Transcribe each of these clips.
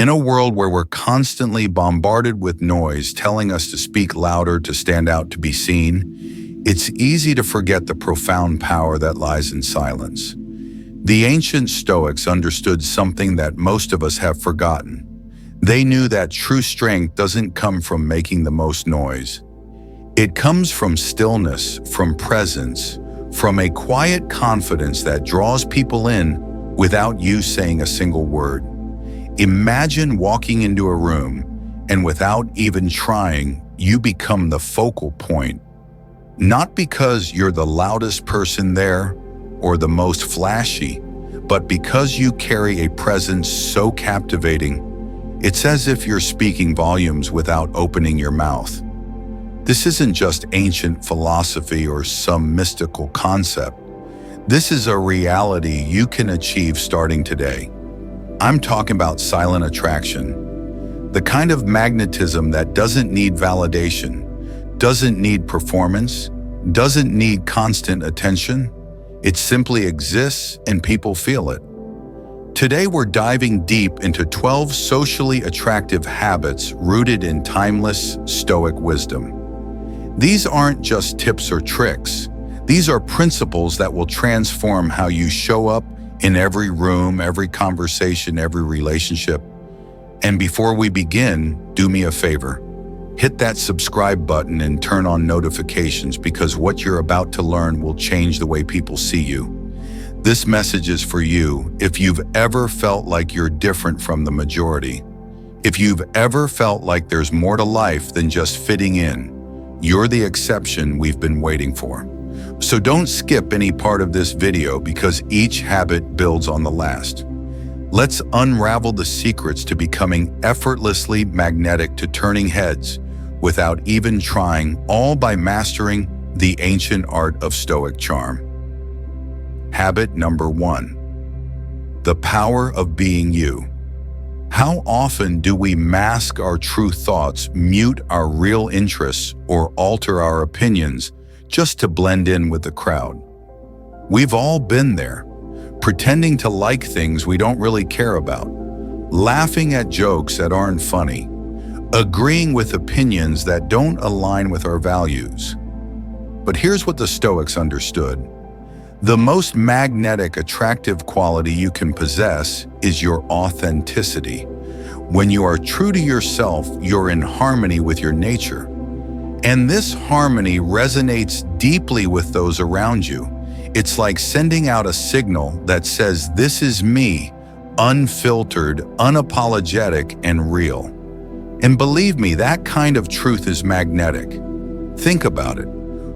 In a world where we're constantly bombarded with noise telling us to speak louder, to stand out, to be seen, it's easy to forget the profound power that lies in silence. The ancient Stoics understood something that most of us have forgotten. They knew that true strength doesn't come from making the most noise. It comes from stillness, from presence, from a quiet confidence that draws people in without you saying a single word. Imagine walking into a room and without even trying, you become the focal point. Not because you're the loudest person there or the most flashy, but because you carry a presence so captivating, it's as if you're speaking volumes without opening your mouth. This isn't just ancient philosophy or some mystical concept. This is a reality you can achieve starting today. I'm talking about silent attraction, the kind of magnetism that doesn't need validation, doesn't need performance, doesn't need constant attention. It simply exists and people feel it. Today we're diving deep into 12 socially attractive habits rooted in timeless Stoic wisdom. These aren't just tips or tricks. These are principles that will transform how you show up in every room, every conversation, every relationship. And before we begin, do me a favor. Hit that subscribe button and turn on notifications, because what you're about to learn will change the way people see you. This message is for you if you've ever felt like you're different from the majority. If you've ever felt like there's more to life than just fitting in, you're the exception we've been waiting for. So don't skip any part of this video, because each habit builds on the last. Let's unravel the secrets to becoming effortlessly magnetic, to turning heads without even trying, all by mastering the ancient art of Stoic charm. Habit number 1. The power of being you. How often do we mask our true thoughts, mute our real interests, or alter our opinions just to blend in with the crowd? We've all been there, pretending to like things we don't really care about, laughing at jokes that aren't funny, agreeing with opinions that don't align with our values. But here's what the Stoics understood. The most magnetic, attractive quality you can possess is your authenticity. When you are true to yourself, you're in harmony with your nature. And this harmony resonates deeply with those around you. It's like sending out a signal that says, "This is me, unfiltered, unapologetic, and real." And believe me, that kind of truth is magnetic. Think about it.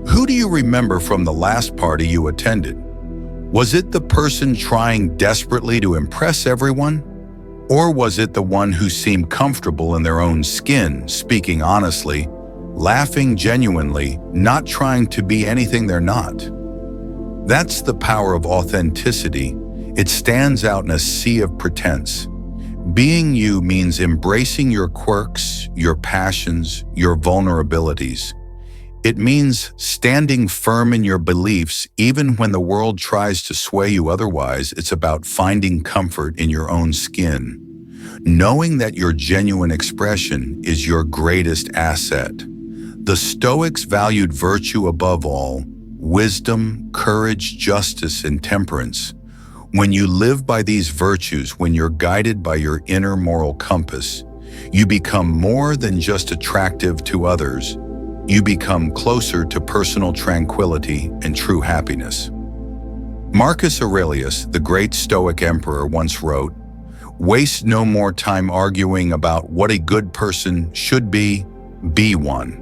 Who do you remember from the last party you attended? Was it the person trying desperately to impress everyone? Or was it the one who seemed comfortable in their own skin, speaking honestly, laughing genuinely, not trying to be anything they're not? That's the power of authenticity. It stands out in a sea of pretense. Being you means embracing your quirks, your passions, your vulnerabilities. It means standing firm in your beliefs even when the world tries to sway you otherwise. It's about finding comfort in your own skin, knowing that your genuine expression is your greatest asset. The Stoics valued virtue above all: wisdom, courage, justice, and temperance. When you live by these virtues, when you're guided by your inner moral compass, you become more than just attractive to others. You become closer to personal tranquility and true happiness. Marcus Aurelius, the great Stoic emperor, once wrote, "Waste no more time arguing about what a good person should be one."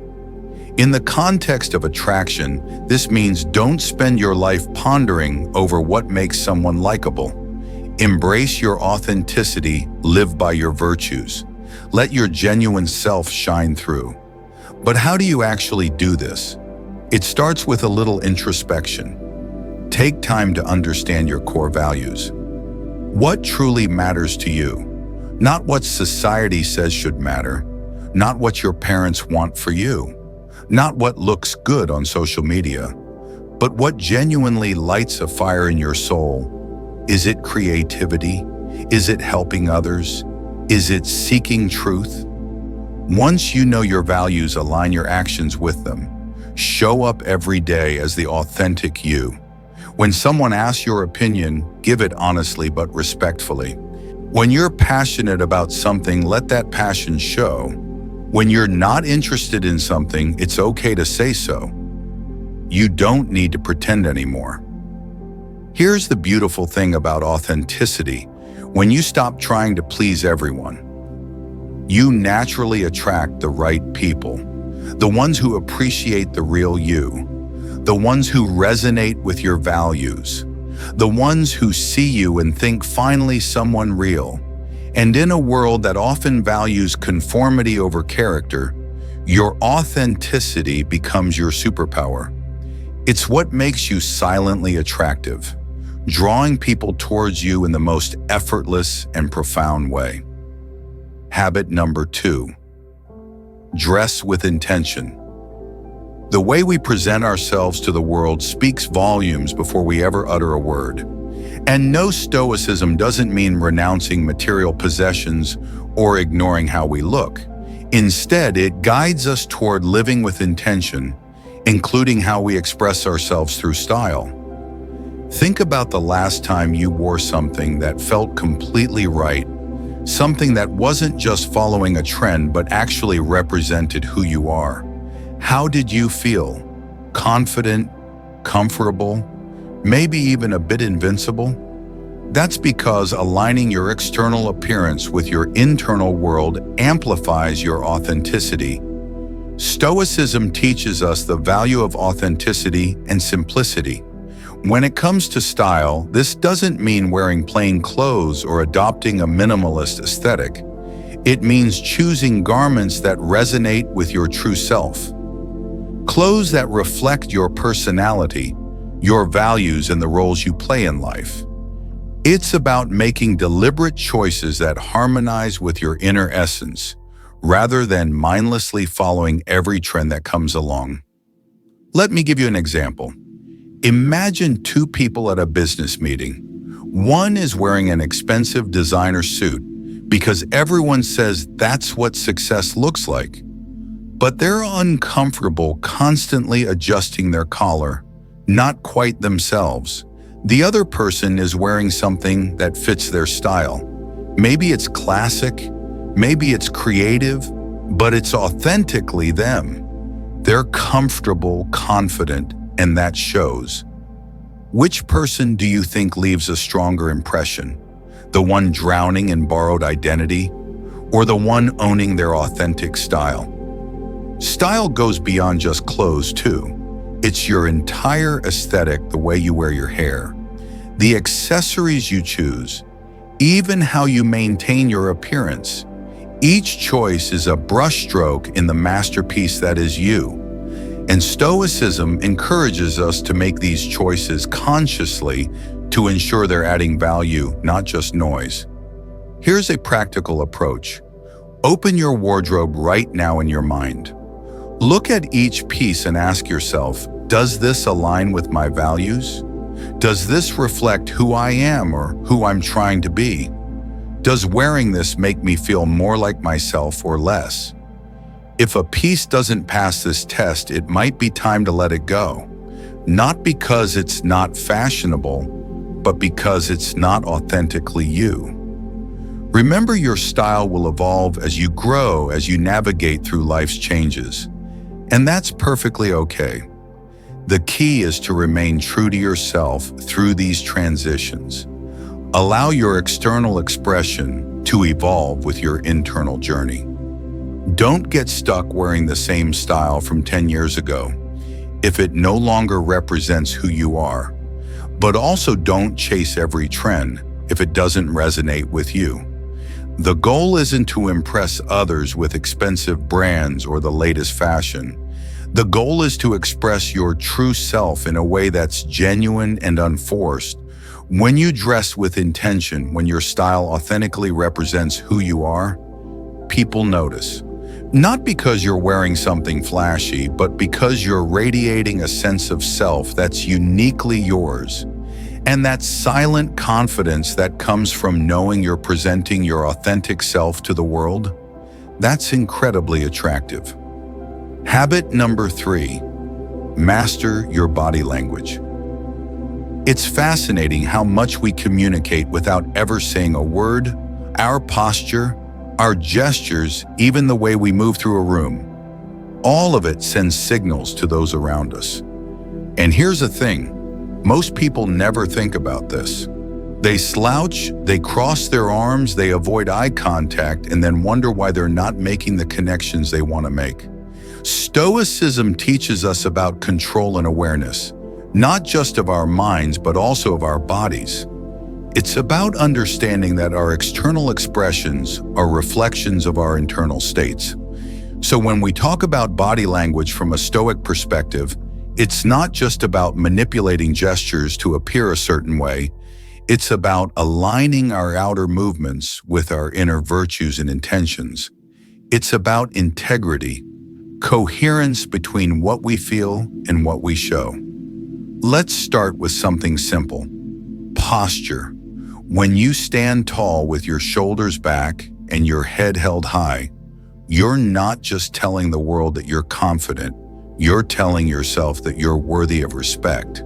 In the context of attraction, this means don't spend your life pondering over what makes someone likable. Embrace your authenticity, live by your virtues. Let your genuine self shine through. But how do you actually do this? It starts with a little introspection. Take time to understand your core values. What truly matters to you? Not what society says should matter, not what your parents want for you, not what looks good on social media, but what genuinely lights a fire in your soul. Is it creativity? Is it helping others? Is it seeking truth? Once you know your values, align your actions with them. Show up every day as the authentic you. When someone asks your opinion, give it honestly but respectfully. When you're passionate about something, let that passion show. When you're not interested in something, it's okay to say so. You don't need to pretend anymore. Here's the beautiful thing about authenticity. When you stop trying to please everyone, you naturally attract the right people, the ones who appreciate the real you, the ones who resonate with your values, the ones who see you and think finally someone real. And in a world that often values conformity over character, your authenticity becomes your superpower. It's what makes you silently attractive, drawing people towards you in the most effortless and profound way. Habit number 2, dress with intention. The way we present ourselves to the world speaks volumes before we ever utter a word. And no, Stoicism doesn't mean renouncing material possessions or ignoring how we look. Instead, it guides us toward living with intention, including how we express ourselves through style. Think about the last time you wore something that felt completely right, something that wasn't just following a trend but actually represented who you are. How did you feel? Confident? Comfortable? Maybe even a bit invincible? That's because aligning your external appearance with your internal world amplifies your authenticity. Stoicism teaches us the value of authenticity and simplicity. When it comes to style, this doesn't mean wearing plain clothes or adopting a minimalist aesthetic. It means choosing garments that resonate with your true self. Clothes that reflect your personality, your values, and the roles you play in life. It's about making deliberate choices that harmonize with your inner essence, rather than mindlessly following every trend that comes along. Let me give you an example. Imagine two people at a business meeting. One is wearing an expensive designer suit because everyone says that's what success looks like. But they're uncomfortable constantly adjusting their collar, not quite themselves. The other person is wearing something that fits their style. Maybe it's classic, maybe it's creative, but it's authentically them. They're comfortable, confident, and that shows. Which person do you think leaves a stronger impression? The one drowning in borrowed identity, or the one owning their authentic style? Style goes beyond just clothes too. It's your entire aesthetic, the way you wear your hair, the accessories you choose, even how you maintain your appearance. Each choice is a brushstroke in the masterpiece that is you. And Stoicism encourages us to make these choices consciously to ensure they're adding value, not just noise. Here's a practical approach. Open your wardrobe right now in your mind. Look at each piece and ask yourself, does this align with my values? Does this reflect who I am or who I'm trying to be? Does wearing this make me feel more like myself or less? If a piece doesn't pass this test, it might be time to let it go. Not because it's not fashionable, but because it's not authentically you. Remember, your style will evolve as you grow, as you navigate through life's changes. And that's perfectly okay. The key is to remain true to yourself through these transitions. Allow your external expression to evolve with your internal journey. Don't get stuck wearing the same style from 10 years ago if it no longer represents who you are. But also don't chase every trend if it doesn't resonate with you. The goal isn't to impress others with expensive brands or the latest fashion. The goal is to express your true self in a way that's genuine and unforced. When you dress with intention, when your style authentically represents who you are, people notice. Not because you're wearing something flashy, but because you're radiating a sense of self that's uniquely yours. And that silent confidence that comes from knowing you're presenting your authentic self to the world, that's incredibly attractive. Habit number 3, master your body language. It's fascinating how much we communicate without ever saying a word. Our posture, our gestures, even the way we move through a room, all of it sends signals to those around us. And here's the thing, most people never think about this. They slouch, they cross their arms, they avoid eye contact, and then wonder why they're not making the connections they want to make. Stoicism teaches us about control and awareness, not just of our minds, but also of our bodies. It's about understanding that our external expressions are reflections of our internal states. So when we talk about body language from a Stoic perspective, it's not just about manipulating gestures to appear a certain way. It's about aligning our outer movements with our inner virtues and intentions. It's about integrity, coherence between what we feel and what we show. Let's start with something simple. Posture. When you stand tall with your shoulders back and your head held high, you're not just telling the world that you're confident, you're telling yourself that you're worthy of respect.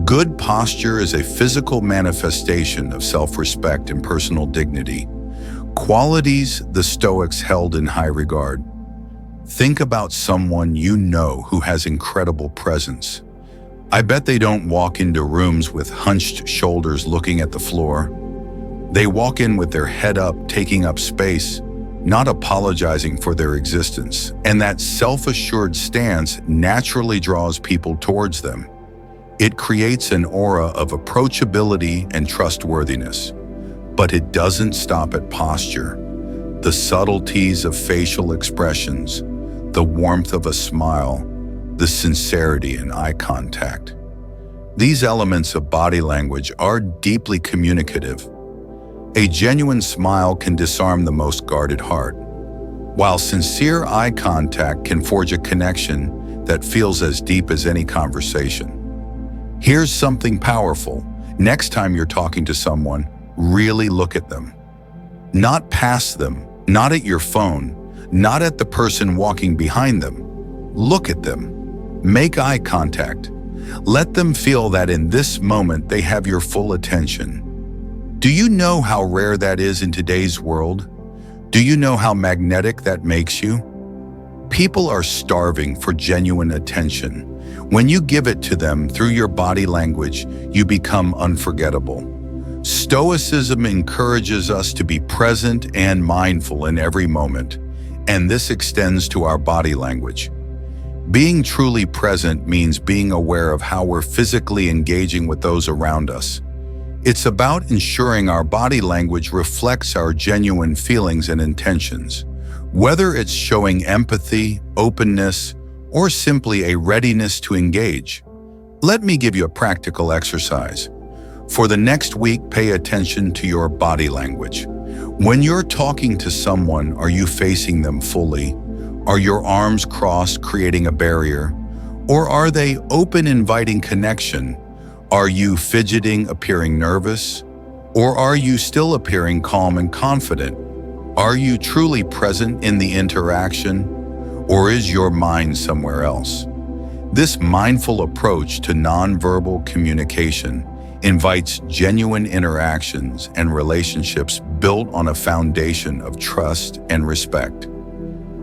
Good posture is a physical manifestation of self-respect and personal dignity, qualities the Stoics held in high regard. Think about someone you know who has incredible presence. I bet they don't walk into rooms with hunched shoulders looking at the floor. They walk in with their head up, taking up space, not apologizing for their existence. And that self-assured stance naturally draws people towards them. It creates an aura of approachability and trustworthiness. But it doesn't stop at posture. The subtleties of facial expressions, the warmth of a smile, the sincerity in eye contact. These elements of body language are deeply communicative. A genuine smile can disarm the most guarded heart, while sincere eye contact can forge a connection that feels as deep as any conversation. Here's something powerful. Next time you're talking to someone, really look at them. Not past them, not at your phone, not at the person walking behind them. Look at them. Make eye contact. Let them feel that in this moment they have your full attention. Do you know how rare that is in today's world? Do you know how magnetic that makes you? People are starving for genuine attention. When you give it to them through your body language, you become unforgettable. Stoicism encourages us to be present and mindful in every moment, and this extends to our body language. Being truly present means being aware of how we're physically engaging with those around us. It's about ensuring our body language reflects our genuine feelings and intentions, whether it's showing empathy, openness, or simply a readiness to engage. Let me give you a practical exercise. For the next week, pay attention to your body language. When you're talking to someone, are you facing them fully? Are your arms crossed, creating a barrier? Or are they open, inviting connection? Are you fidgeting, appearing nervous? Or are you still appearing calm and confident? Are you truly present in the interaction? Or is your mind somewhere else? This mindful approach to nonverbal communication invites genuine interactions and relationships built on a foundation of trust and respect.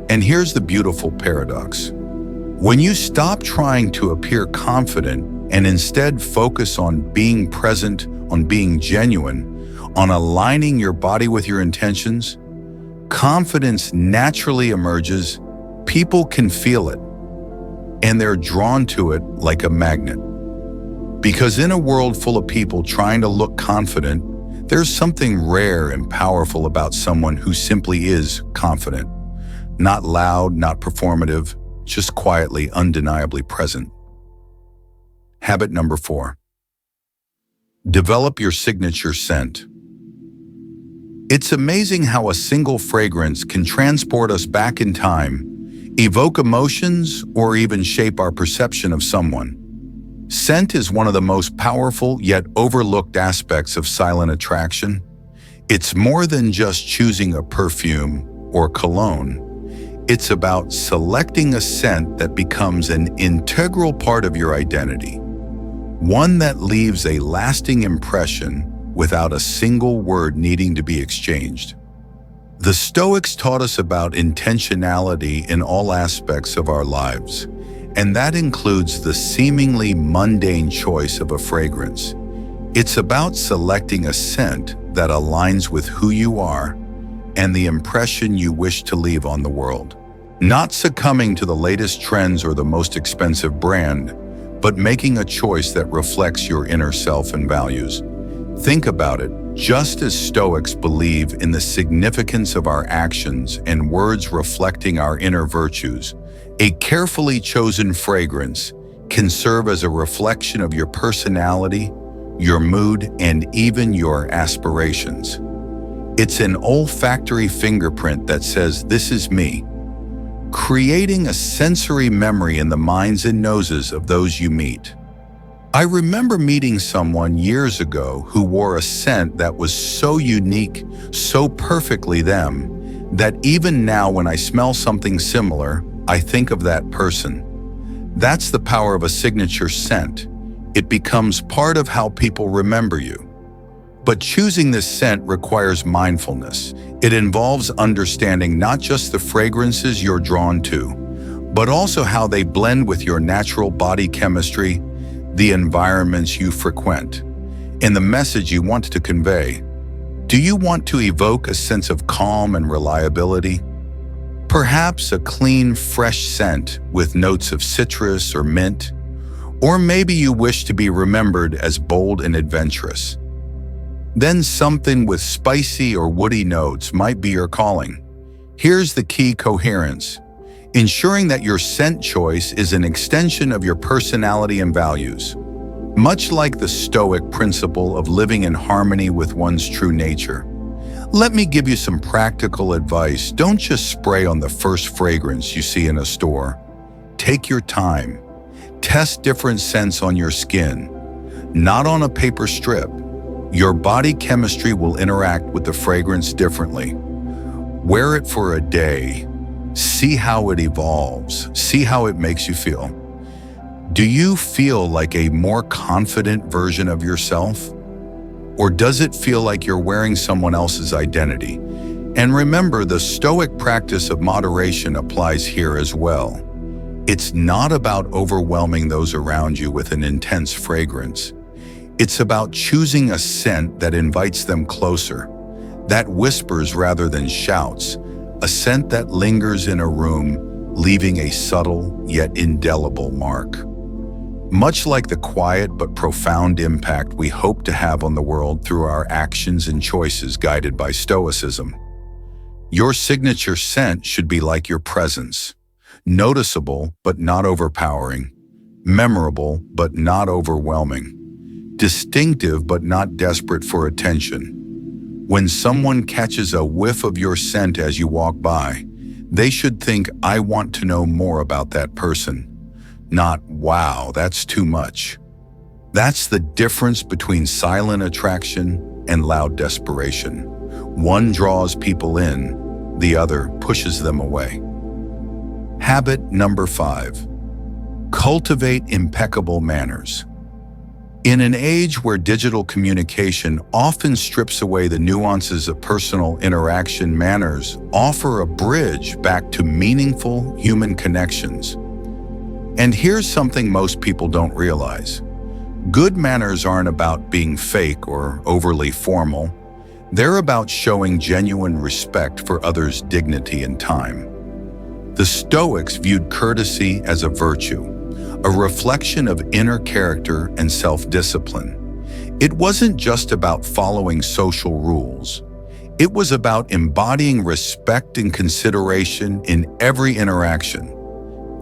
And here's the beautiful paradox. When you stop trying to appear confident and instead focus on being present, on being genuine, on aligning your body with your intentions, confidence naturally emerges. People can feel it, and they're drawn to it like a magnet. Because in a world full of people trying to look confident, there's something rare and powerful about someone who simply is confident. Not loud, not performative, just quietly, undeniably present. Habit number 4. Develop your signature scent. It's amazing how a single fragrance can transport us back in time, evoke emotions, or even shape our perception of someone. Scent is one of the most powerful yet overlooked aspects of silent attraction. It's more than just choosing a perfume or cologne. It's about selecting a scent that becomes an integral part of your identity, one that leaves a lasting impression without a single word needing to be exchanged. The Stoics taught us about intentionality in all aspects of our lives, and that includes the seemingly mundane choice of a fragrance. It's about selecting a scent that aligns with who you are and the impression you wish to leave on the world. Not succumbing to the latest trends or the most expensive brand, but making a choice that reflects your inner self and values. Think about it. Just as Stoics believe in the significance of our actions and words reflecting our inner virtues, a carefully chosen fragrance can serve as a reflection of your personality, your mood, and even your aspirations. It's an olfactory fingerprint that says, "This is me," creating a sensory memory in the minds and noses of those you meet. I remember meeting someone years ago who wore a scent that was so unique, so perfectly them, that even now when I smell something similar, I think of that person. That's the power of a signature scent. It becomes part of how people remember you. But choosing this scent requires mindfulness. It involves understanding not just the fragrances you're drawn to, but also how they blend with your natural body chemistry, the environments you frequent, and the message you want to convey. Do you want to evoke a sense of calm and reliability? Perhaps a clean, fresh scent with notes of citrus or mint, or maybe you wish to be remembered as bold and adventurous. Then something with spicy or woody notes might be your calling. Here's the key: coherence. Ensuring that your scent choice is an extension of your personality and values. Much like the Stoic principle of living in harmony with one's true nature. Let me give you some practical advice. Don't just spray on the first fragrance you see in a store. Take your time. Test different scents on your skin, not on a paper strip. Your body chemistry will interact with the fragrance differently. Wear it for a day. See how it evolves. See how it makes you feel. Do you feel like a more confident version of yourself? Or does it feel like you're wearing someone else's identity? And remember, the Stoic practice of moderation applies here as well. It's not about overwhelming those around you with an intense fragrance. It's about choosing a scent that invites them closer, that whispers rather than shouts, a scent that lingers in a room, leaving a subtle yet indelible mark. Much like the quiet but profound impact we hope to have on the world through our actions and choices guided by Stoicism. Your signature scent should be like your presence, noticeable but not overpowering, memorable but not overwhelming, distinctive but not desperate for attention. When someone catches a whiff of your scent as you walk by, they should think, "I want to know more about that person." Not, "Wow, that's too much." That's the difference between silent attraction and loud desperation. One draws people in, the other pushes them away. Habit number 5. Cultivate impeccable manners. In an age where digital communication often strips away the nuances of personal interaction, manners offer a bridge back to meaningful human connections. And here's something most people don't realize. Good manners aren't about being fake or overly formal. They're about showing genuine respect for others' dignity and time. The Stoics viewed courtesy as a virtue, a reflection of inner character and self-discipline. It wasn't just about following social rules. It was about embodying respect and consideration in every interaction.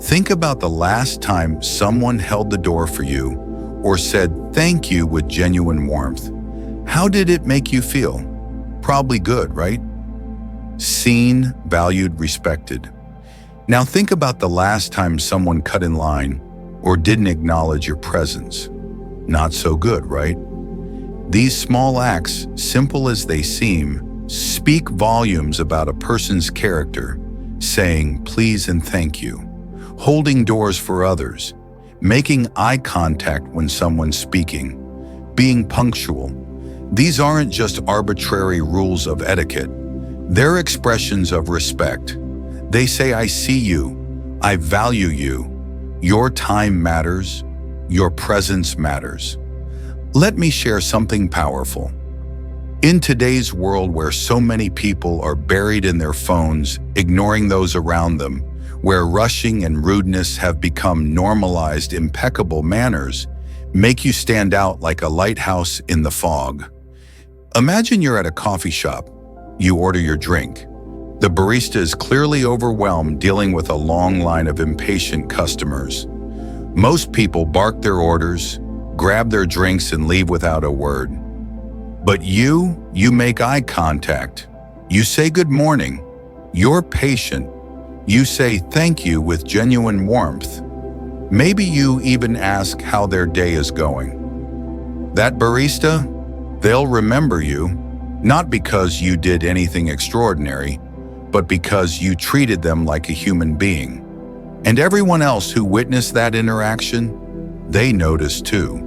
Think about the last time someone held the door for you or said thank you with genuine warmth. How did it make you feel? Probably good, right? Seen, valued, respected. Now think about the last time someone cut in line, or didn't acknowledge your presence. Not so good, right? These small acts, simple as they seem, speak volumes about a person's character, saying please and thank you, holding doors for others, making eye contact when someone's speaking, being punctual. These aren't just arbitrary rules of etiquette. They're expressions of respect. They say, I see you, I value you, your time matters, your presence matters. Let me share something powerful. In today's world where so many people are buried in their phones, ignoring those around them, where rushing and rudeness have become normalized, impeccable manners make you stand out like a lighthouse in the fog. Imagine you're at a coffee shop. You order your drink. The barista is clearly overwhelmed dealing with a long line of impatient customers. Most people bark their orders, grab their drinks and leave without a word. But you make eye contact. You say good morning. You're patient. You say thank you with genuine warmth. Maybe you even ask how their day is going. That barista, they'll remember you, not because you did anything extraordinary, but because you treated them like a human being. And everyone else who witnessed that interaction, they noticed too.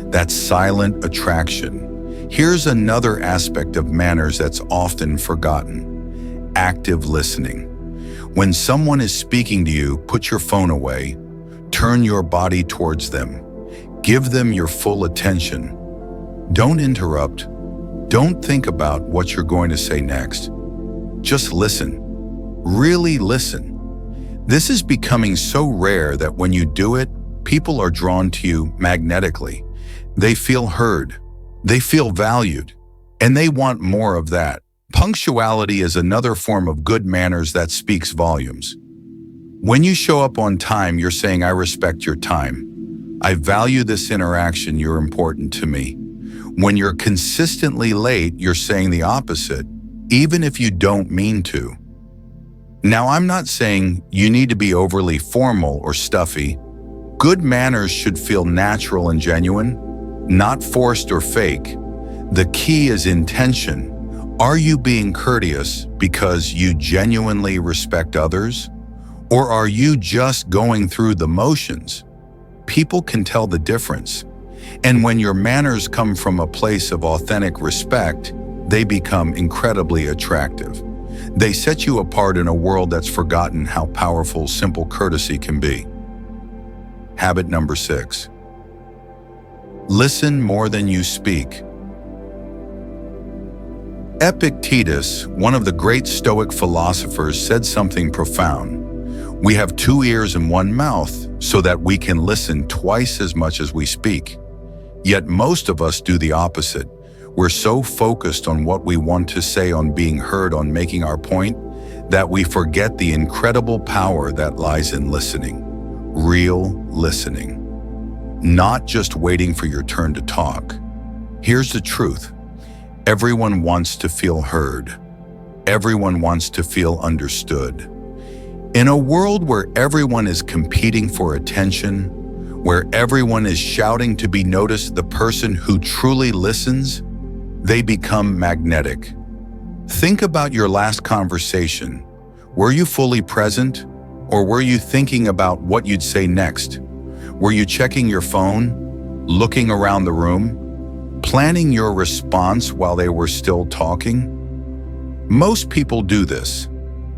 That silent attraction. Here's another aspect of manners that's often forgotten: active listening. When someone is speaking to you, put your phone away, turn your body towards them, give them your full attention. Don't interrupt. Don't think about what you're going to say next. Just listen. Really listen. This is becoming so rare that when you do it, people are drawn to you magnetically. They feel heard. They feel valued. And they want more of that. Punctuality is another form of good manners that speaks volumes. When you show up on time, you're saying, I respect your time. I value this interaction. You're important to me. When you're consistently late, you're saying the opposite, even if you don't mean to. Now, I'm not saying you need to be overly formal or stuffy. Good manners should feel natural and genuine, not forced or fake. The key is intention. Are you being courteous because you genuinely respect others? Or are you just going through the motions? People can tell the difference. And when your manners come from a place of authentic respect, they become incredibly attractive. They set you apart in a world that's forgotten how powerful simple courtesy can be. Habit number 6. Listen more than you speak. Epictetus, one of the great Stoic philosophers, said something profound. We have 2 ears and 1 mouth so that we can listen twice as much as we speak. Yet most of us do the opposite. We're so focused on what we want to say, on being heard, on making our point, that we forget the incredible power that lies in listening. Real listening. Not just waiting for your turn to talk. Here's the truth. Everyone wants to feel heard. Everyone wants to feel understood. In a world where everyone is competing for attention, where everyone is shouting to be noticed, the person who truly listens, they become magnetic. Think about your last conversation. Were you fully present, or were you thinking about what you'd say next? Were you checking your phone, looking around the room, planning your response while they were still talking? Most people do this,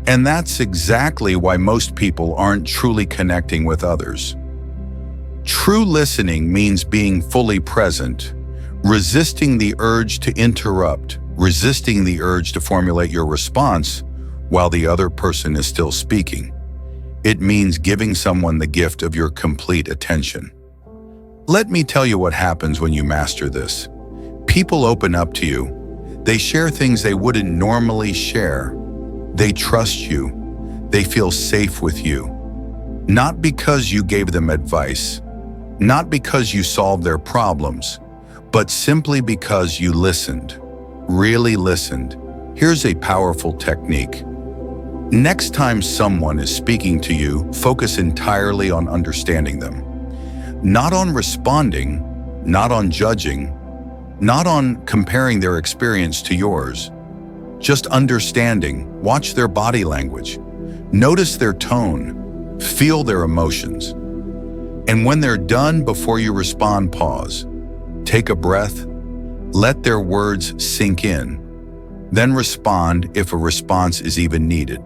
and that's exactly why most people aren't truly connecting with others. True listening means being fully present, resisting the urge to interrupt, resisting the urge to formulate your response while the other person is still speaking. It means giving someone the gift of your complete attention. Let me tell you what happens when you master this. People open up to you. They share things they wouldn't normally share. They trust you. They feel safe with you. Not because you gave them advice, not because you solved their problems, but simply because you listened, really listened. Here's a powerful technique. Next time someone is speaking to you, focus entirely on understanding them. Not on responding, not on judging, not on comparing their experience to yours. Just understanding, watch their body language, notice their tone, feel their emotions. And when they're done, before you respond, pause. Take a breath, let their words sink in, then respond if a response is even needed.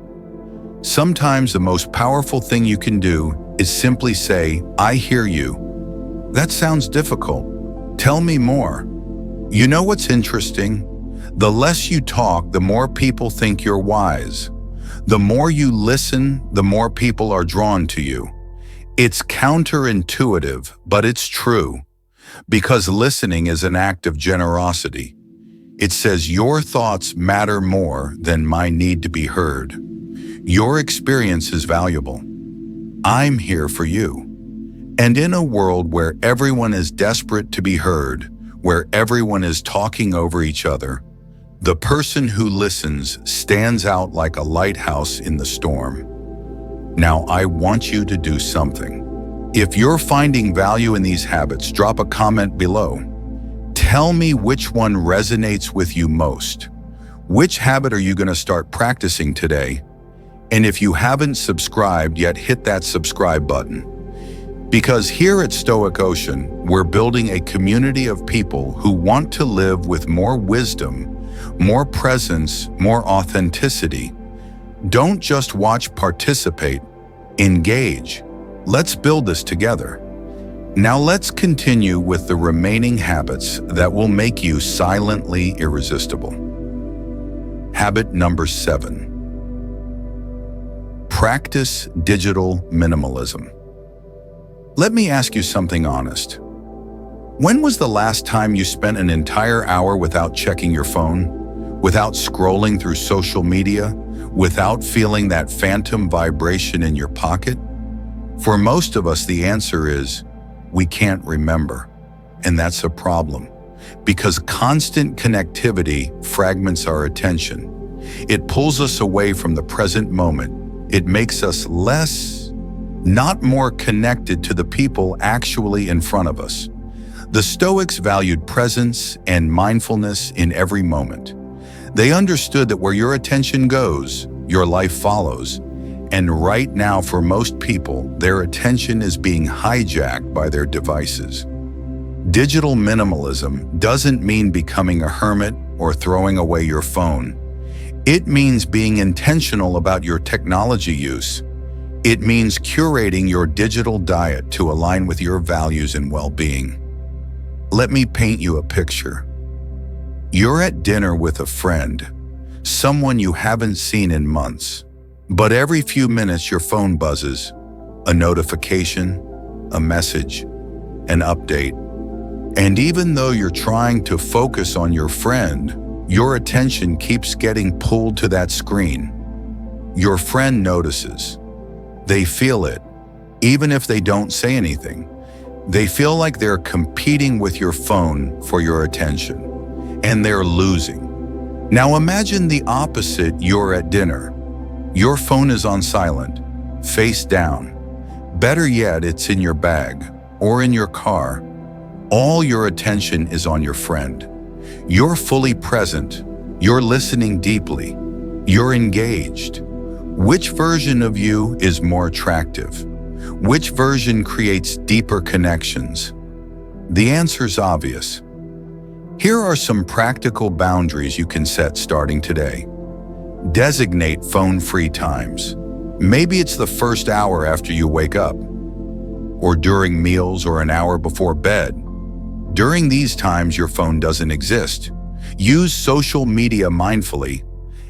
Sometimes the most powerful thing you can do is simply say, "I hear you. That sounds difficult. Tell me more." You know what's interesting? The less you talk, the more people think you're wise. The more you listen, the more people are drawn to you. It's counterintuitive, but it's true. Because listening is an act of generosity. It says your thoughts matter more than my need to be heard. Your experience is valuable. I'm here for you. And in a world where everyone is desperate to be heard, where everyone is talking over each other, the person who listens stands out like a lighthouse in the storm. Now, I want you to do something. If you're finding value in these habits, drop a comment below. Tell me which one resonates with you most. Which habit are you going to start practicing today? And if you haven't subscribed yet, hit that subscribe button. Because here at Stoic Ocean, we're building a community of people who want to live with more wisdom, more presence, more authenticity. Don't just watch, participate, engage. Let's build this together. Now let's continue with the remaining habits that will make you silently irresistible. Habit number 7. Practice digital minimalism. Let me ask you something honest. When was the last time you spent an entire hour without checking your phone, without scrolling through social media, without feeling that phantom vibration in your pocket? For most of us, the answer is, we can't remember. And that's a problem, because constant connectivity fragments our attention. It pulls us away from the present moment. It makes us less, not more connected to the people actually in front of us. The Stoics valued presence and mindfulness in every moment. They understood that where your attention goes, your life follows. And right now, for most people, their attention is being hijacked by their devices. Digital minimalism doesn't mean becoming a hermit or throwing away your phone. It means being intentional about your technology use. It means curating your digital diet to align with your values and well-being. Let me paint you a picture. You're at dinner with a friend, someone you haven't seen in months. But every few minutes your phone buzzes, a notification, a message, an update. And even though you're trying to focus on your friend, your attention keeps getting pulled to that screen. Your friend notices. They feel it, even if they don't say anything. They feel like they're competing with your phone for your attention, and they're losing. Now imagine the opposite. You're at dinner. Your phone is on silent, face down. Better yet, it's in your bag or in your car. All your attention is on your friend. You're fully present. You're listening deeply. You're engaged. Which version of you is more attractive? Which version creates deeper connections? The answer's obvious. Here are some practical boundaries you can set starting today. Designate phone-free times. Maybe it's the first hour after you wake up, or during meals, or an hour before bed. During these times, your phone doesn't exist. Use social media mindfully.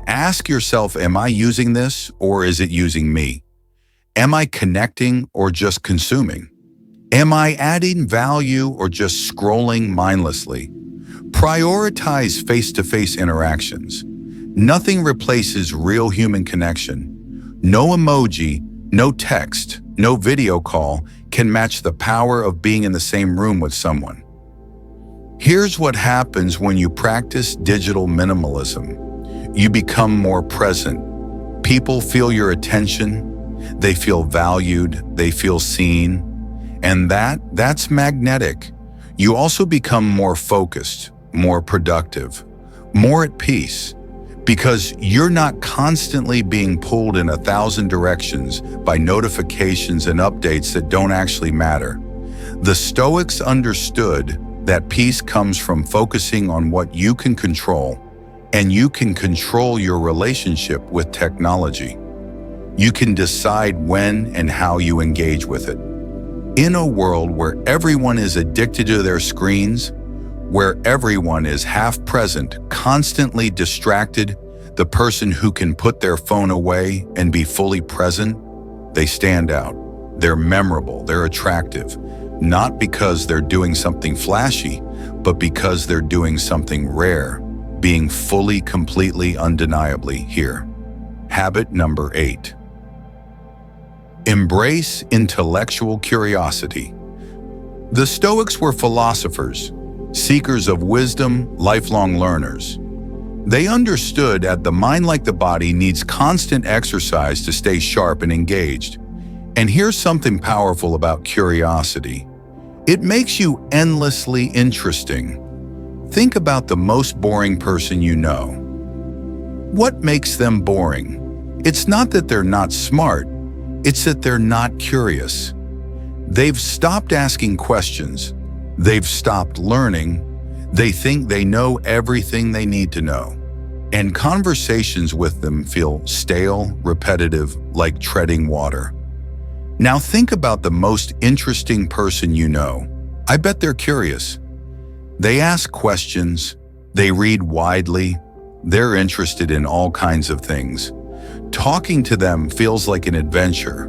Ask yourself, am I using this, or is it using me? Am I connecting or just consuming? Am I adding value or just scrolling mindlessly? Prioritize face-to-face interactions. Nothing replaces real human connection. No emoji, no text, no video call can match the power of being in the same room with someone. Here's what happens when you practice digital minimalism. You become more present. People feel your attention. They feel valued. They feel seen. And that's magnetic. You also become more focused, more productive, more at peace, because you're not constantly being pulled in 1,000 directions by notifications and updates that don't actually matter. The Stoics understood that peace comes from focusing on what you can control, and you can control your relationship with technology. You can decide when and how you engage with it. In a world where everyone is addicted to their screens, where everyone is half present, constantly distracted, the person who can put their phone away and be fully present, they stand out. They're memorable, they're attractive, not because they're doing something flashy, but because they're doing something rare, being fully, completely, undeniably here. Habit number 8. Embrace intellectual curiosity. The Stoics were philosophers, seekers of wisdom, lifelong learners. They understood that the mind, like the body, needs constant exercise to stay sharp and engaged. And here's something powerful about curiosity. It makes you endlessly interesting. Think about the most boring person you know. What makes them boring? It's not that they're not smart, it's that they're not curious. They've stopped asking questions. They've stopped learning. They think they know everything they need to know. And conversations with them feel stale, repetitive, like treading water. Now think about the most interesting person you know. I bet they're curious. They ask questions. They read widely. They're interested in all kinds of things. Talking to them feels like an adventure.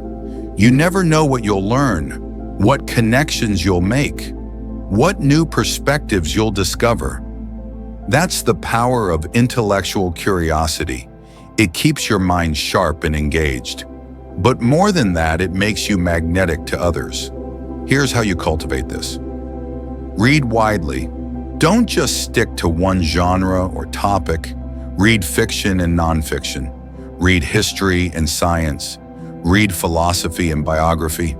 You never know what you'll learn, what connections you'll make, what new perspectives you'll discover. That's the power of intellectual curiosity. It keeps your mind sharp and engaged. But more than that, it makes you magnetic to others. Here's how you cultivate this. Read widely. Don't just stick to one genre or topic. Read fiction and nonfiction. Read history and science. Read philosophy and biography.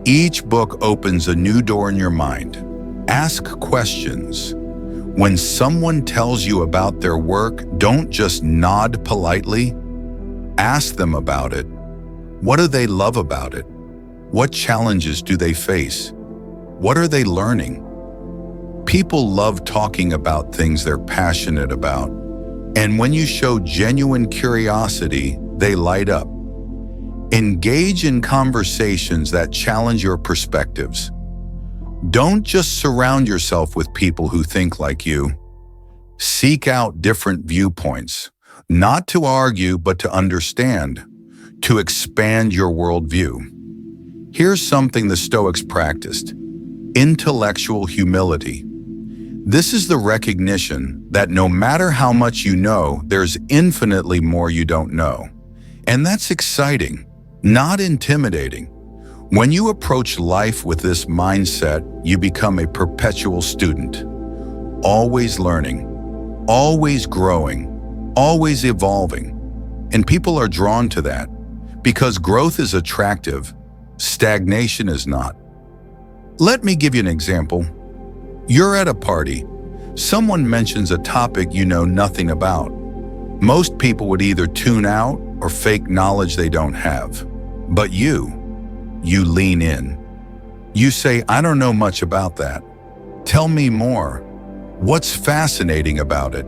Each book opens a new door in your mind. Ask questions. When someone tells you about their work, don't just nod politely. Ask them about it. What do they love about it? What challenges do they face? What are they learning? People love talking about things they're passionate about. And when you show genuine curiosity, they light up. Engage in conversations that challenge your perspectives. Don't just surround yourself with people who think like you. Seek out different viewpoints, not to argue, but to understand, to expand your worldview. Here's something the Stoics practiced: intellectual humility. This is the recognition that no matter how much you know, there's infinitely more you don't know. And that's exciting, not intimidating. When you approach life with this mindset, you become a perpetual student, always learning, always growing, always evolving. And people are drawn to that because growth is attractive, stagnation is not. Let me give you an example. You're at a party. Someone mentions a topic you know nothing about. Most people would either tune out or fake knowledge they don't have. But you lean in. You say, I don't know much about that. Tell me more. What's fascinating about it?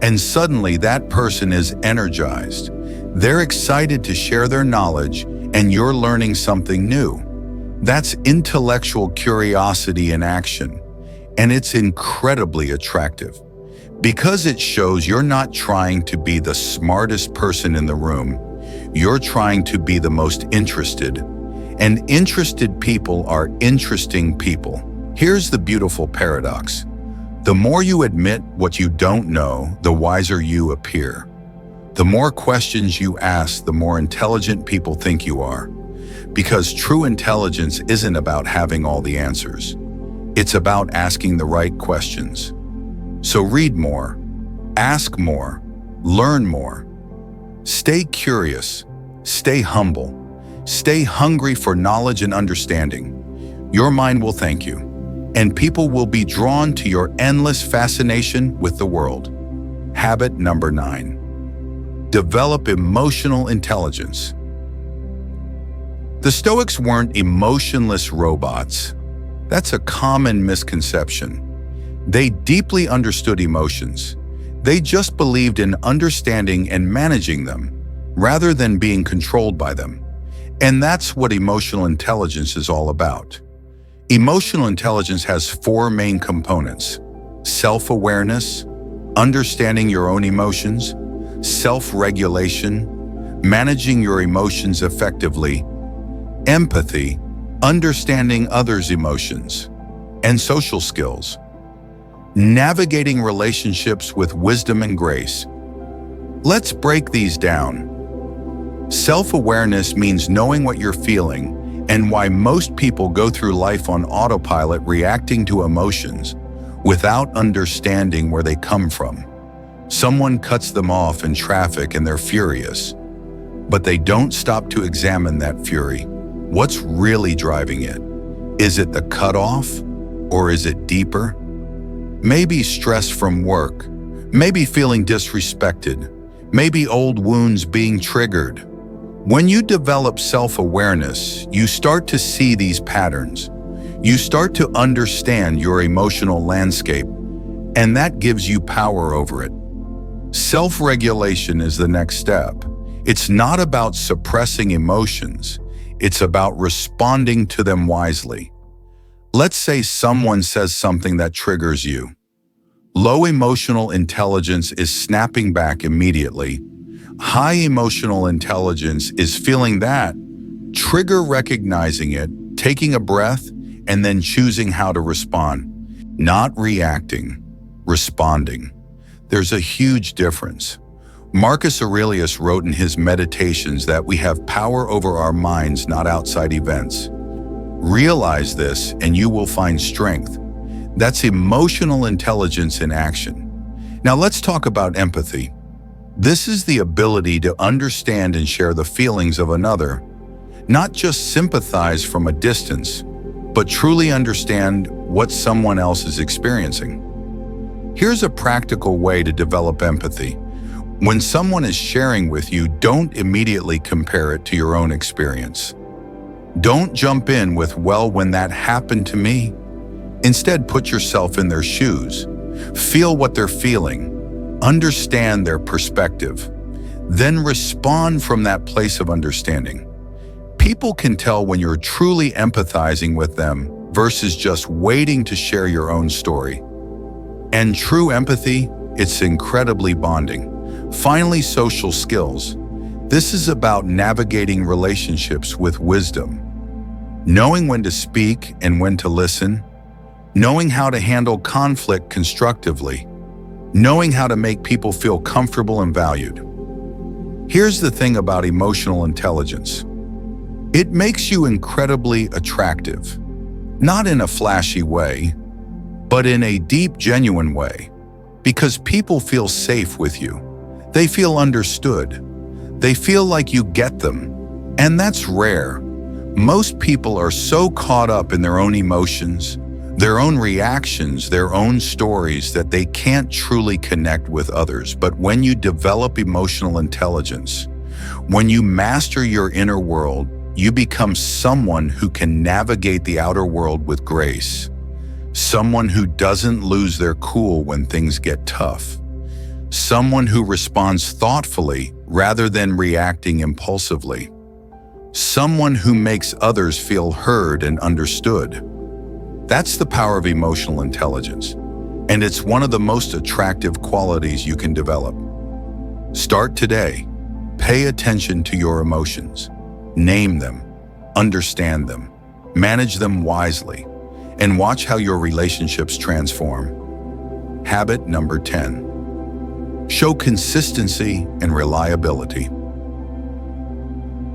And suddenly that person is energized. They're excited to share their knowledge, and you're learning something new. That's intellectual curiosity in action. And it's incredibly attractive because it shows you're not trying to be the smartest person in the room. You're trying to be the most interested. And interested people are interesting people. Here's the beautiful paradox. The more you admit what you don't know, the wiser you appear. The more questions you ask, the more intelligent people think you are. Because true intelligence isn't about having all the answers. It's about asking the right questions. So read more, ask more, learn more. Stay curious, stay humble, stay hungry for knowledge and understanding. Your mind will thank you, and people will be drawn to your endless fascination with the world. Habit number 9. Develop emotional intelligence. The Stoics weren't emotionless robots. That's a common misconception. They deeply understood emotions. They just believed in understanding and managing them, rather than being controlled by them. And that's what emotional intelligence is all about. Emotional intelligence has 4 main components: self-awareness, understanding your own emotions, self-regulation, managing your emotions effectively, empathy, understanding others' emotions, and social skills. Navigating relationships with wisdom and grace. Let's break these down. Self-awareness means knowing what you're feeling and why most people go through life on autopilot, reacting to emotions without understanding where they come from. Someone cuts them off in traffic and they're furious, but they don't stop to examine that fury. What's really driving it? Is it the cutoff, or is it deeper? Maybe stress from work, maybe feeling disrespected, maybe old wounds being triggered. When you develop self-awareness, you start to see these patterns. You start to understand your emotional landscape, and that gives you power over it. Self-regulation is the next step. It's not about suppressing emotions. It's about responding to them wisely. Let's say someone says something that triggers you. Low emotional intelligence is snapping back immediately. High emotional intelligence is feeling that, trigger recognizing it, taking a breath, and then choosing how to respond. Not reacting, responding. There's a huge difference. Marcus Aurelius wrote in his Meditations that we have power over our minds, not outside events. Realize this and you will find strength. That's emotional intelligence in action. Now let's talk about empathy. This is the ability to understand and share the feelings of another, not just sympathize from a distance, but truly understand what someone else is experiencing. Here's a practical way to develop empathy. When someone is sharing with you, don't immediately compare it to your own experience. Don't jump in with, well, when that happened to me. Instead, put yourself in their shoes. Feel what they're feeling. Understand their perspective. Then respond from that place of understanding. People can tell when you're truly empathizing with them versus just waiting to share your own story. And true empathy, it's incredibly bonding. Finally, social skills. This is about navigating relationships with wisdom. Knowing when to speak and when to listen. Knowing how to handle conflict constructively. Knowing how to make people feel comfortable and valued. Here's the thing about emotional intelligence. It makes you incredibly attractive. Not in a flashy way, but in a deep, genuine way. Because people feel safe with you. They feel understood. They feel like you get them. And that's rare. Most people are so caught up in their own emotions, their own reactions, their own stories that they can't truly connect with others. But when you develop emotional intelligence, when you master your inner world, you become someone who can navigate the outer world with grace. Someone who doesn't lose their cool when things get tough. Someone who responds thoughtfully rather than reacting impulsively. Someone who makes others feel heard and understood. That's the power of emotional intelligence, and it's one of the most attractive qualities you can develop. Start today. Pay attention to your emotions. Name them, understand them, manage them wisely, and watch how your relationships transform. Habit number 10. Show consistency and reliability.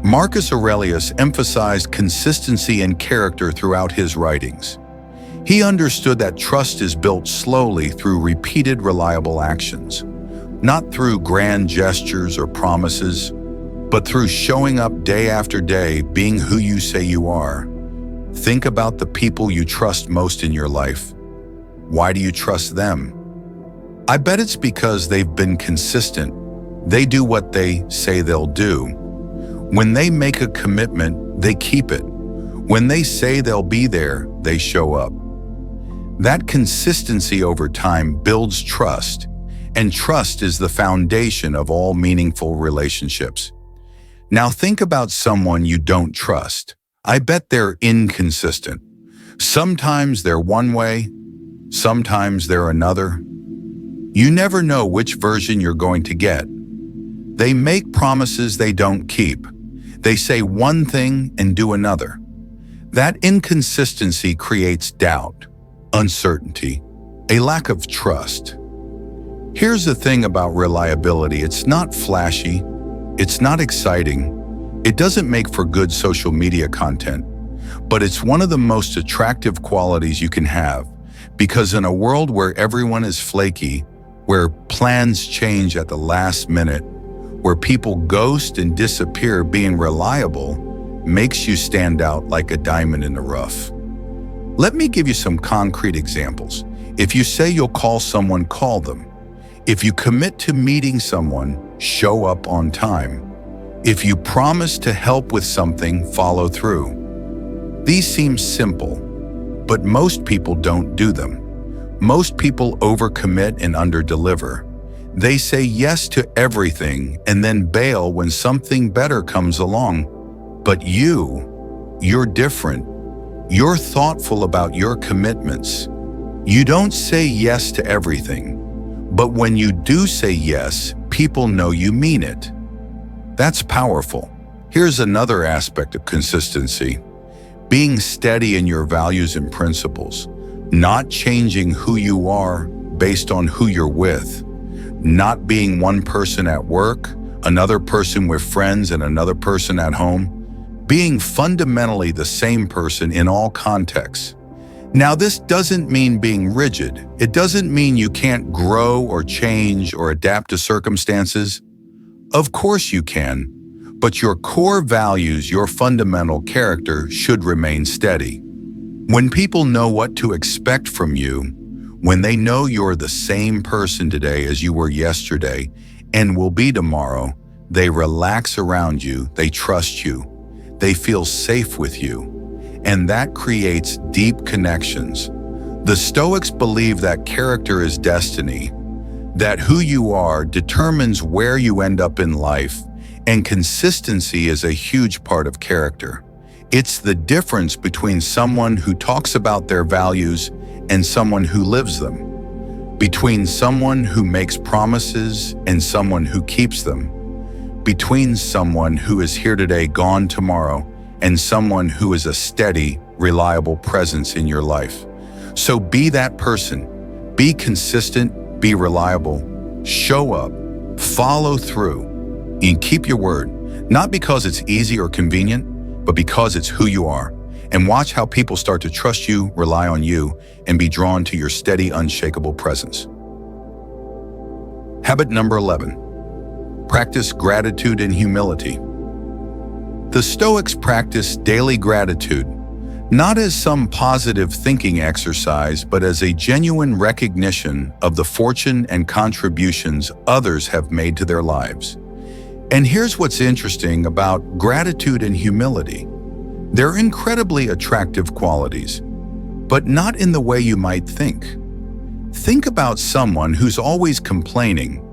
Marcus Aurelius emphasized consistency and character throughout his writings. He understood that trust is built slowly through repeated reliable actions, not through grand gestures or promises, but through showing up day after day, being who you say you are. Think about the people you trust most in your life. Why do you trust them? I bet it's because they've been consistent. They do what they say they'll do. When they make a commitment, they keep it. When they say they'll be there, they show up. That consistency over time builds trust, and trust is the foundation of all meaningful relationships. Now think about someone you don't trust. I bet they're inconsistent. Sometimes they're one way, sometimes they're another. You never know which version you're going to get. They make promises they don't keep. They say one thing and do another. That inconsistency creates doubt, uncertainty, a lack of trust. Here's the thing about reliability. It's not flashy. It's not exciting. It doesn't make for good social media content, but it's one of the most attractive qualities you can have, because in a world where everyone is flaky, where plans change at the last minute, where people ghost and disappear, being reliable makes you stand out like a diamond in the rough. Let me give you some concrete examples. If you say you'll call someone, call them. If you commit to meeting someone, show up on time. If you promise to help with something, follow through. These seem simple, but most people don't do them. Most people overcommit and underdeliver. They say yes to everything and then bail when something better comes along. But you're different. You're thoughtful about your commitments. You don't say yes to everything, but when you do say yes, people know you mean it. That's powerful. Here's another aspect of consistency: being steady in your values and principles, not changing who you are based on who you're with, not being one person at work, another person with friends, and another person at home, being fundamentally the same person in all contexts. Now, this doesn't mean being rigid. It doesn't mean you can't grow or change or adapt to circumstances. Of course you can, but your core values, your fundamental character should remain steady. When people know what to expect from you, when they know you're the same person today as you were yesterday and will be tomorrow, they relax around you, they trust you, they feel safe with you, and that creates deep connections. The Stoics believe that character is destiny, that who you are determines where you end up in life, and consistency is a huge part of character. It's the difference between someone who talks about their values and someone who lives them, between someone who makes promises and someone who keeps them, between someone who is here today, gone tomorrow, and someone who is a steady, reliable presence in your life. So be that person. Be consistent, be reliable, show up, follow through, and keep your word, not because it's easy or convenient, but because it's who you are. And watch how people start to trust you, rely on you, and be drawn to your steady, unshakable presence. Habit number 11. Practice gratitude and humility. The Stoics practice daily gratitude, not as some positive thinking exercise, but as a genuine recognition of the fortune and contributions others have made to their lives. And here's what's interesting about gratitude and humility. They're incredibly attractive qualities, but not in the way you might think. Think about someone who's always complaining,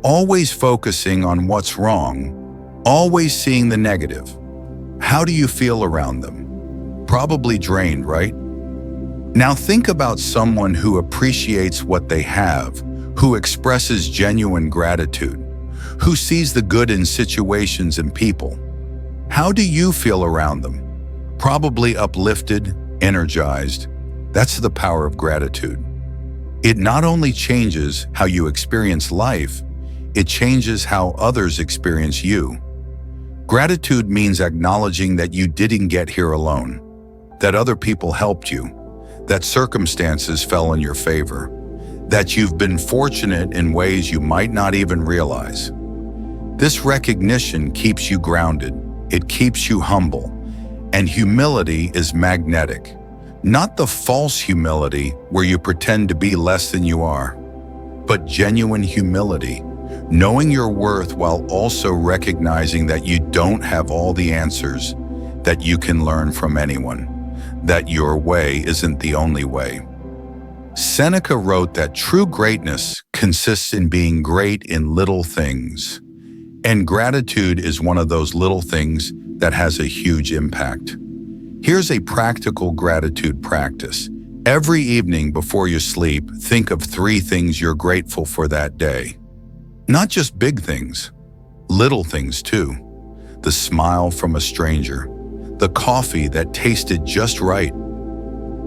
always focusing on what's wrong, always seeing the negative. How do you feel around them? Probably drained, right? Now think about someone who appreciates what they have, who expresses genuine gratitude, who sees the good in situations and people. How do you feel around them? Probably uplifted, energized. That's the power of gratitude. It not only changes how you experience life, it changes how others experience you. Gratitude means acknowledging that you didn't get here alone, that other people helped you, that circumstances fell in your favor, that you've been fortunate in ways you might not even realize. This recognition keeps you grounded, it keeps you humble, And humility is magnetic. Not the false humility where you pretend to be less than you are, but genuine humility, knowing your worth while also recognizing that you don't have all the answers, that you can learn from anyone, that your way isn't the only way. Seneca wrote that true greatness consists in being great in little things, and gratitude is one of those little things that has a huge impact. Here's a practical gratitude practice. Every evening before you sleep, think of 3 things you're grateful for that day. Not just big things, little things too. The smile from a stranger, the coffee that tasted just right,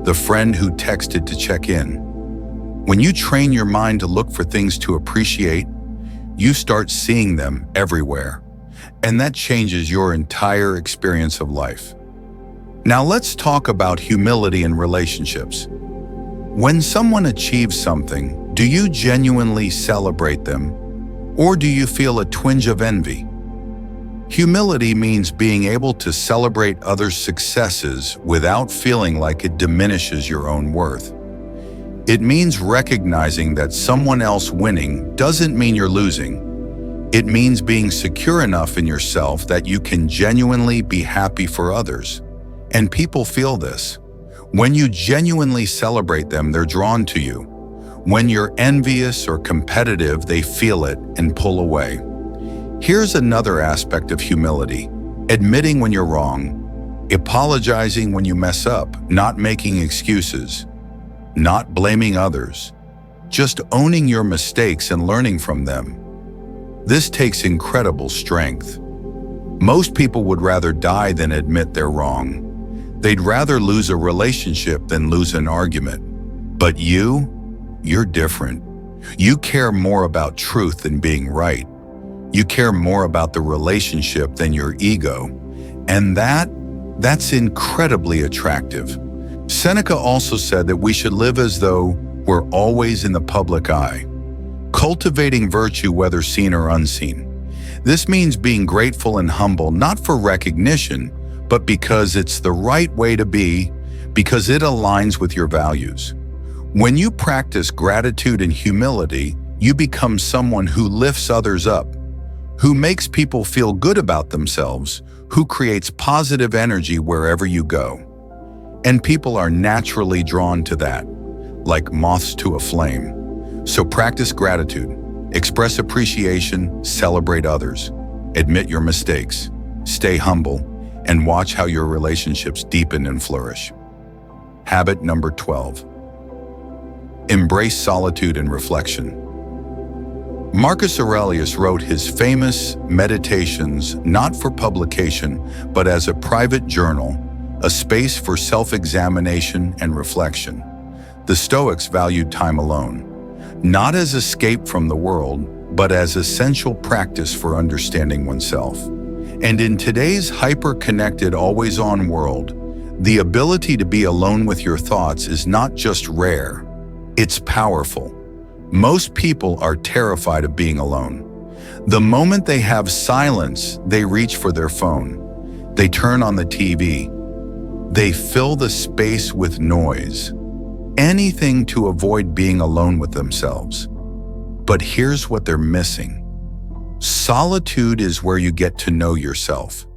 the friend who texted to check in. When you train your mind to look for things to appreciate, you start seeing them everywhere, and that changes your entire experience of life. Now let's talk about humility in relationships. When someone achieves something, do you genuinely celebrate them, or do you feel a twinge of envy? Humility means being able to celebrate others' successes without feeling like it diminishes your own worth. It means recognizing that someone else winning doesn't mean you're losing. It means being secure enough in yourself that you can genuinely be happy for others. And people feel this. When you genuinely celebrate them, they're drawn to you. When you're envious or competitive, they feel it and pull away. Here's another aspect of humility: admitting when you're wrong, apologizing when you mess up, not making excuses, not blaming others, just owning your mistakes and learning from them. This takes incredible strength. Most people would rather die than admit they're wrong. They'd rather lose a relationship than lose an argument. But you're different. You care more about truth than being right. You care more about the relationship than your ego. And that's incredibly attractive. Seneca also said that we should live as though we're always in the public eye, cultivating virtue whether seen or unseen. This means being grateful and humble, not for recognition, but because it's the right way to be, because it aligns with your values. When you practice gratitude and humility, you become someone who lifts others up, who makes people feel good about themselves, who creates positive energy wherever you go. And people are naturally drawn to that, like moths to a flame. So practice gratitude, express appreciation, celebrate others, admit your mistakes, stay humble, and watch how your relationships deepen and flourish. Habit number 12. Embrace solitude and reflection. Marcus Aurelius wrote his famous Meditations not for publication, but as a private journal, a space for self-examination and reflection. The Stoics valued time alone, not as escape from the world, but as essential practice for understanding oneself. And in today's hyper-connected, always-on world, the ability to be alone with your thoughts is not just rare, it's powerful. Most people are terrified of being alone. The moment they have silence, they reach for their phone. They turn on the TV. They fill the space with noise. Anything to avoid being alone with themselves. But here's what they're missing. Solitude is where you get to know yourself.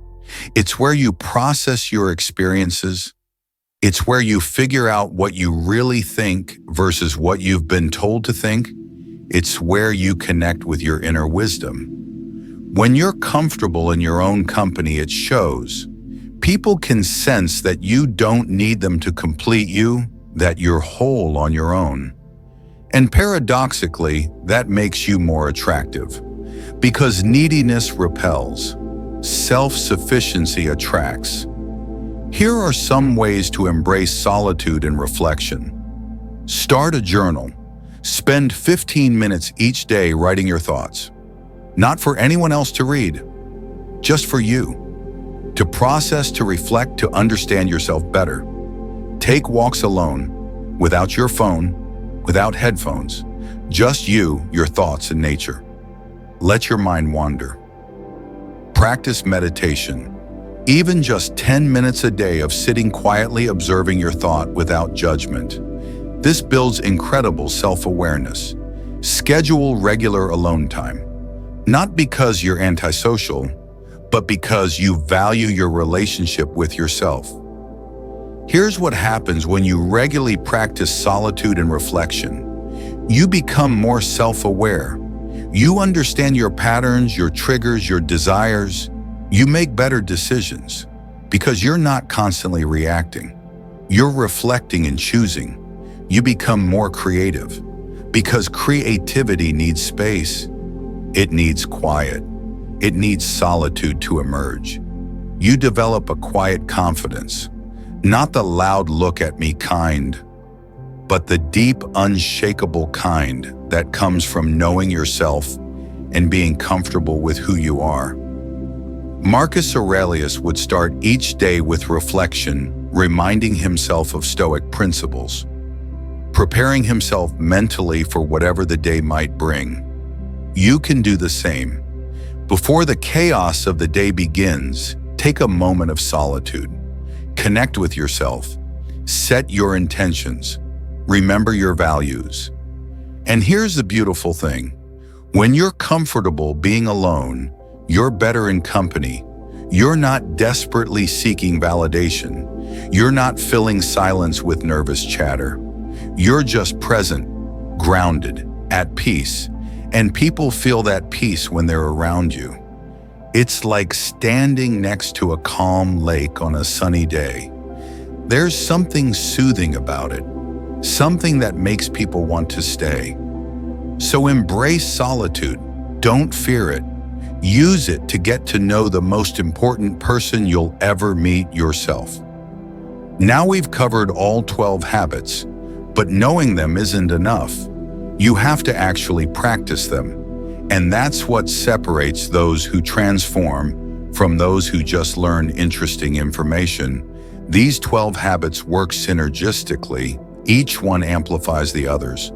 It's where you process your experiences. It's where you figure out what you really think versus what you've been told to think. It's where you connect with your inner wisdom. When you're comfortable in your own company, it shows. People can sense that you don't need them to complete you, that you're whole on your own. And paradoxically, that makes you more attractive. Because neediness repels, self-sufficiency attracts. Here are some ways to embrace solitude and reflection. Start a journal. Spend 15 minutes each day writing your thoughts. Not for anyone else to read, just for you. To process, to reflect, to understand yourself better. Take walks alone, without your phone, without headphones. Just you, your thoughts, and nature. Let your mind wander. Practice meditation. Even just 10 minutes a day of sitting quietly observing your thought without judgment. This builds incredible self-awareness. Schedule regular alone time. Not because you're antisocial, but because you value your relationship with yourself. Here's what happens when you regularly practice solitude and reflection. You become more self-aware. You understand your patterns, your triggers, your desires. You make better decisions because you're not constantly reacting. You're reflecting and choosing. You become more creative because creativity needs space. It needs quiet. It needs solitude to emerge. You develop a quiet confidence, not the loud look at me kind, but the deep, unshakable kind that comes from knowing yourself and being comfortable with who you are. Marcus Aurelius would start each day with reflection, reminding himself of Stoic principles, preparing himself mentally for whatever the day might bring. You can do the same. Before the chaos of the day begins, take a moment of solitude. Connect with yourself. Set your intentions. Remember your values. And here's the beautiful thing. When you're comfortable being alone, you're better in company. You're not desperately seeking validation. You're not filling silence with nervous chatter. You're just present, grounded, at peace. And people feel that peace when they're around you. It's like standing next to a calm lake on a sunny day. There's something soothing about it, something that makes people want to stay. So embrace solitude. Don't fear it. Use it to get to know the most important person you'll ever meet, yourself. Now we've covered all 12 habits, but knowing them isn't enough. You have to actually practice them. And that's what separates those who transform from those who just learn interesting information. These 12 habits work synergistically. Each one amplifies the others.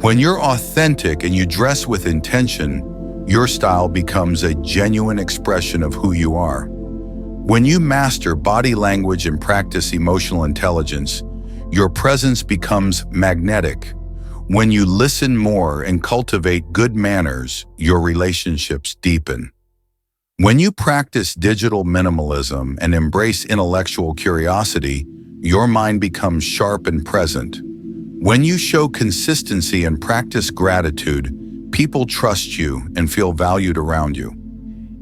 When you're authentic and you dress with intention, your style becomes a genuine expression of who you are. When you master body language and practice emotional intelligence, your presence becomes magnetic. When you listen more and cultivate good manners, your relationships deepen. When you practice digital minimalism and embrace intellectual curiosity, your mind becomes sharp and present. When you show consistency and practice gratitude, people trust you and feel valued around you.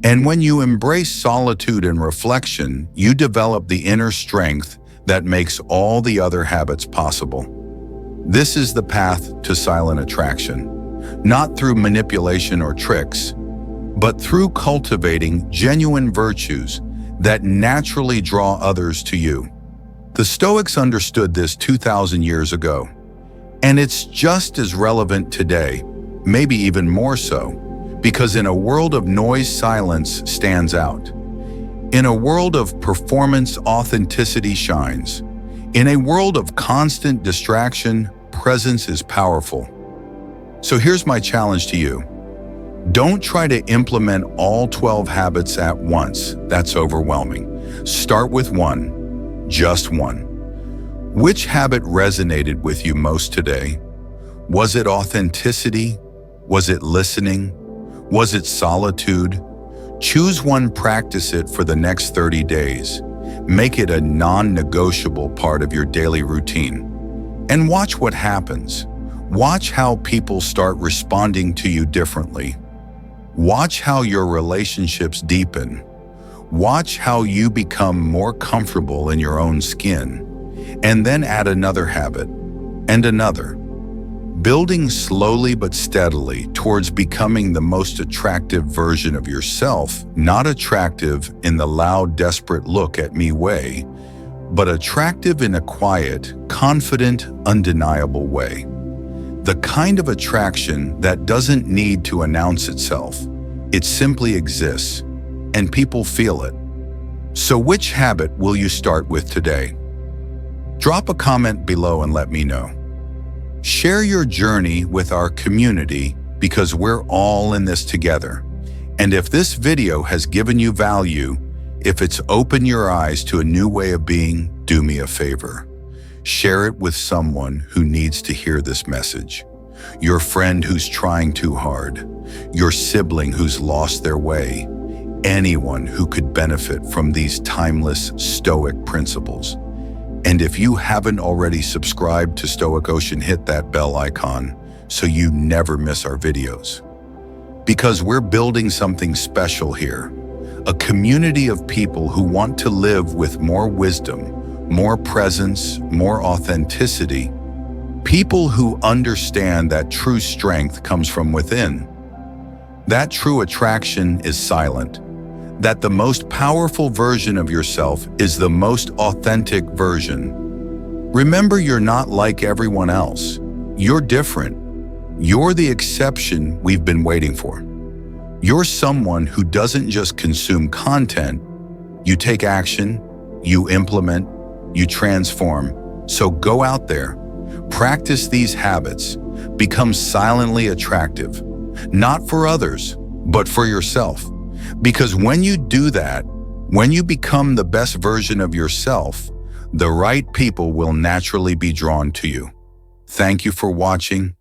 And when you embrace solitude and reflection, you develop the inner strength that makes all the other habits possible. This is the path to silent attraction, not through manipulation or tricks, but through cultivating genuine virtues that naturally draw others to you. The Stoics understood this 2,000 years ago, and it's just as relevant today, maybe even more so, because in a world of noise, silence stands out. In a world of performance, authenticity shines. In a world of constant distraction, presence is powerful. So here's my challenge to you. Don't try to implement all 12 habits at once. That's overwhelming. Start with one, just one. Which habit resonated with you most today? Was it authenticity? Was it listening? Was it solitude? Choose one, practice it for the next 30 days. Make it a non-negotiable part of your daily routine. And watch what happens. Watch how people start responding to you differently. Watch how your relationships deepen. Watch how you become more comfortable in your own skin. And then add another habit, and another. Building slowly but steadily towards becoming the most attractive version of yourself, not attractive in the loud, desperate look at me way, but attractive in a quiet, confident, undeniable way. The kind of attraction that doesn't need to announce itself. It simply exists, and people feel it. So which habit will you start with today? Drop a comment below and let me know. Share your journey with our community because we're all in this together. And if this video has given you value, If it's opened your eyes to a new way of being, do me a favor. Share it with someone who needs to hear this message. Your friend who's trying too hard, your sibling who's lost their way, anyone who could benefit from these timeless Stoic principles. And if you haven't already subscribed to Stoic Ocean, hit that bell icon so you never miss our videos. Because we're building something special here, a community of people who want to live with more wisdom, more presence, more authenticity, people who understand that true strength comes from within, that true attraction is silent, that the most powerful version of yourself is the most authentic version. Remember, you're not like everyone else. You're different. You're the exception we've been waiting for. You're someone who doesn't just consume content, you take action, you implement, you transform. So go out there, practice these habits, become silently attractive, not for others, but for yourself. Because when you do that, when you become the best version of yourself, the right people will naturally be drawn to you. Thank you for watching.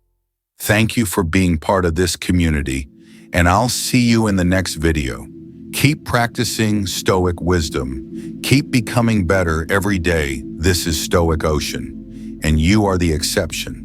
Thank you for being part of this community, and I'll see you in the next video. Keep practicing Stoic wisdom. Keep becoming better every day. This is Stoic Ocean, and you are the exception.